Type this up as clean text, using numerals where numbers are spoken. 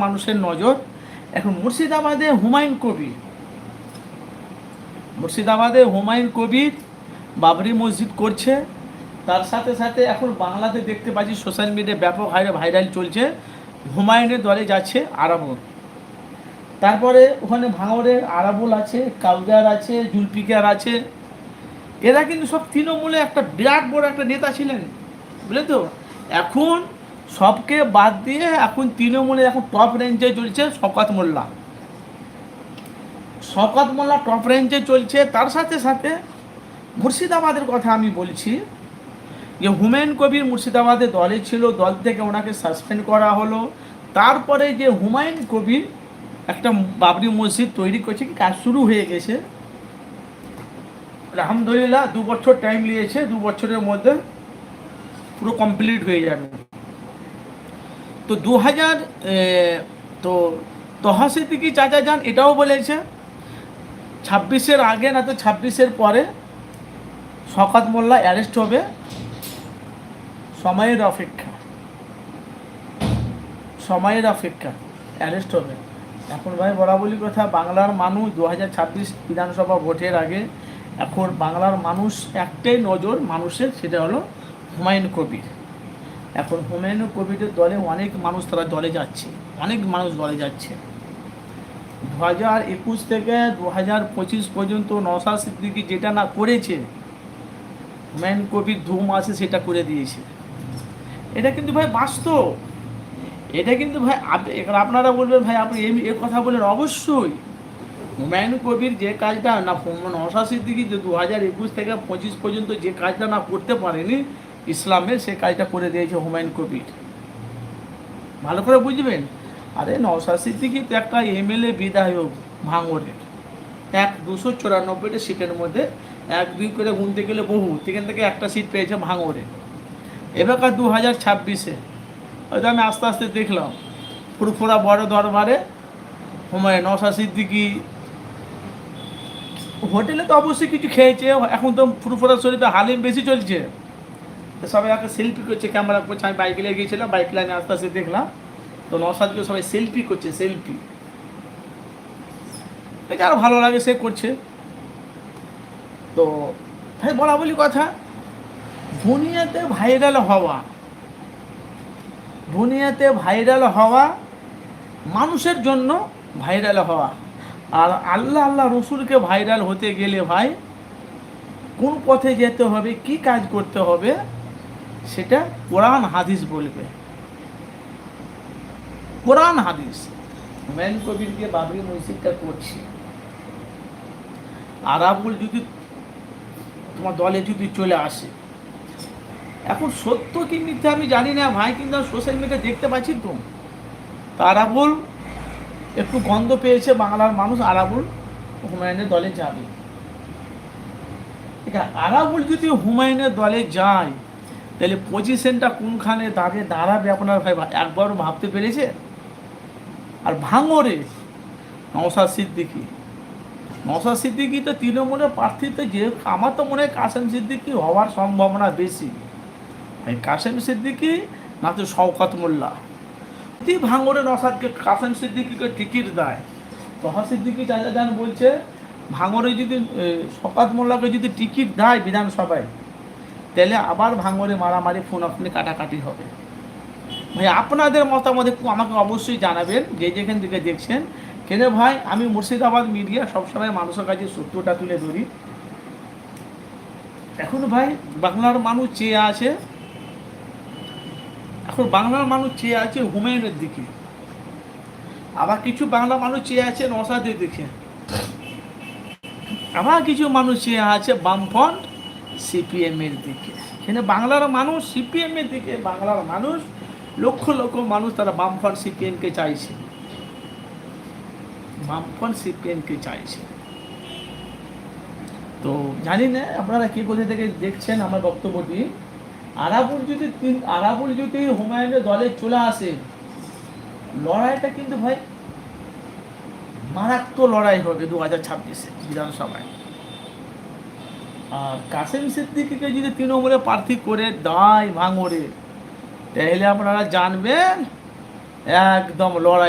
মানুষের নজর এখন মুর্শিদাবাদে হুমায়ুন কবির বাবরি মসজিদ করছে। তার সাথে সাথে এখন বাংলাতে দেখতে পাচ্ছি সোশ্যাল মিডিয়ায় ব্যাপক হারে ভাইরাল চলছে, হুমায়ুনের দলে যাচ্ছে আরাবুল। তারপরে ওখানে ভাঙড়ের আরাবুল আছে, কাউদার আছে, জুলফিকার আছে। এরা কিন্তু সব তৃণমূলে একটা বিরাট বড় একটা নেতা ছিলেন, বুঝলে তো। এখন সবকে বাদ দিয়ে এখন তৃণমূলে এখন টপ রেঞ্জে চলছে শওকত মোল্লা টপ রেঞ্জে চলছে। তার সাথে সাথে মুর্শিদাবাদের কথা আমি বলছি যে হুমায়ুন কবির মুর্শিদাবাদে দলে ছিল, দল থেকে ওনাকে সাসপেন্ড করা হলো। তারপরে যে হুমায়ুন কবির একটা বাবরি মসজিদ তৈরি করছে, কাজ শুরু হয়ে গেছে আলহামদুলিল্লাহ। 2 বছর টাইম নিয়েছে, 2 বছরের মধ্যে পুরো কমপ্লিট হয়ে যাবে। তো 2000 তো তহা সিদ্দিকী চাচা যান এটাও বলেছে 26-এর আগে না তো 26-এর পরে শওকত মোল্লা অ্যারেস্ট হবে, সময়ের অপেক্ষা অ্যারেস্ট হবে। এখন ভাই বলা বলি কথা, বাংলার মানুষ 2026 বিধানসভা ভোটের আগে এখন বাংলার মানুষ একটাই নজর মানুষের, সেটা হলো হুমায়ুন কবির। এখন হুমায়ুন কবিরের দলে অনেক মানুষ দলে যাচ্ছে। 2021 থেকে 2025 পর্যন্ত নওশাদ সিদ্দিকী যেটা না করেছে, হুমায়ুন কবির 2 মাসে সেটা করে দিয়েছে। এটা কিন্তু ভাই বাস্তব। এটা কিন্তু ভাই আপনারা বলবেন ভাই আপনি এ কথা বলেন, অবশ্যই হুমায়ুন কবির যে কাজটা না নওশাদ সিদ্দিকী যে 2021 থেকে 25 পর্যন্ত যে কাজটা না করতে পারেনি ইসলামের, সে কাজটা করে দিয়েছে হুমায়ুন কবির। ভালো করে বুঝবেন। আরে নওশাদ সিদ্দিকী তো একটা এমএলএ বিধায়ক ভাঙড়ের, 294টা সিটের মধ্যে 1-2 করে গুনতে গেলে বহু, সেখান থেকে একটা সিট পেয়েছে ভাঙড়ে। এবারকার 2026-এ হয়তো আমি আস্তে আস্তে দেখলাম ফুরফুরা বড় দরবারে নওশাদ সিদ্দিকী হোটেলে তো অবশ্যই কিছু খেয়েছে। এখন তো ফুরফুরা শরীফে হালিম বেশি চলছে, সবাই আগে সেলফি করছে, ক্যামেরা করছে। আমি বাইক নিয়ে গিয়েছিলাম, বাইক লাইনে আস্তে আস্তে দেখলাম তো নওশাদকে সবাই সেলফি করছে, এটা আরও ভালো লাগে, সে করছে। তো ভাই বলা বলি কথা, দুনিয়াতে ভাইরাল হওয়া মানুষের জন্য ভাইরাল হওয়া, আর আল্লাহ রসুলকে ভাইরাল হতে গেলে ভাই কোন পথে যেতে হবে, কি কাজ করতে হবে, সেটা কোরআন হাদিস বলবে। কোরআন হাদিস হুমায়ুন কবিরকে বাবরি মসজিদটা করছি, আরাবুল যদি তোমার দলে যদি চলে আসে, এখন সত্য কি মিথ্যা আমি জানি না ভাই, কিন্তু সোশ্যাল মিডিয়া দেখতে পাচ্ছি তো আরাবুল একটু গন্ধ পেয়েছে বাংলার মানুষ, আরাবুল হুমায়ুনের দলে যাবে। ঠিক আছে, আরাবুল যদি হুমায়ুনের দলে যায় তাহলে পজিশনটা কোনখানে দাঁড়াবে আপনার ভাই একবারও ভাবতে পেরেছে? আর ভাঙড়ে নওশাদ সিদ্দিকী তো তৃণমূলের প্রার্থীতে, যে আমার তো মনে হয় কাসেম সিদ্দিকী হওয়ার সম্ভাবনা বেশি। কাসেম সিদ্দিকী না তো শওকত মোল্লা, যদি ভাঙড়ে কাসেম সিদ্দিকীকে টিকিট দেয়, তহা সিদ্দিকী চাচা যান বলছে ভাঙড়ে যদি শওকত মোল্লাকে যদি টিকিট দেয় বিধানসভায়, তাহলে আবার ভাঙড়ে মারামারি ফোনাফোনি কাটাকাটি হবে। ভাই আপনাদের মতামত একটু আমাকে অবশ্যই জানাবেন, যেখান থেকে দেখছেন। কেন ভাই আমি মুর্শিদাবাদ মিডিয়া সবসময় মানুষের কাছে সত্যটা তুলে ধরি। এখন ভাই বাংলার মানুষ চেয়ে আছে হুমায়ুনের দিকে, আবার কিছু বাংলা মানুষ চেয়ে আছে নওশাদের দিকে, আবার কিছু মানুষ চেয়ে আছে বামফ্রন্ট সিপিএমের দিকে। এখানে বাংলার মানুষ সিপিএমের দিকে, বাংলার মানুষ লক্ষ লক্ষ মানুষ তারা বামফ্রন্ট সিপিএমকে চাইছে। তো জানি না আপনারা কি কোথা থেকে দেখছেন আমার বক্তব্যটি। আরাবুল যদি হুমায়ুনের দলে চলে আসে, লড়াইটা কিন্তু ভাই মারাত্মক লড়াই হবে 2026-এ বিধানসভায়। আর কাসেম সিদ্দিকীকে যদি তৃণমূলে প্রার্থী করে দেয় ভাঙড়ে, তাহলে আপনারা জানবেন একদম লড়াই।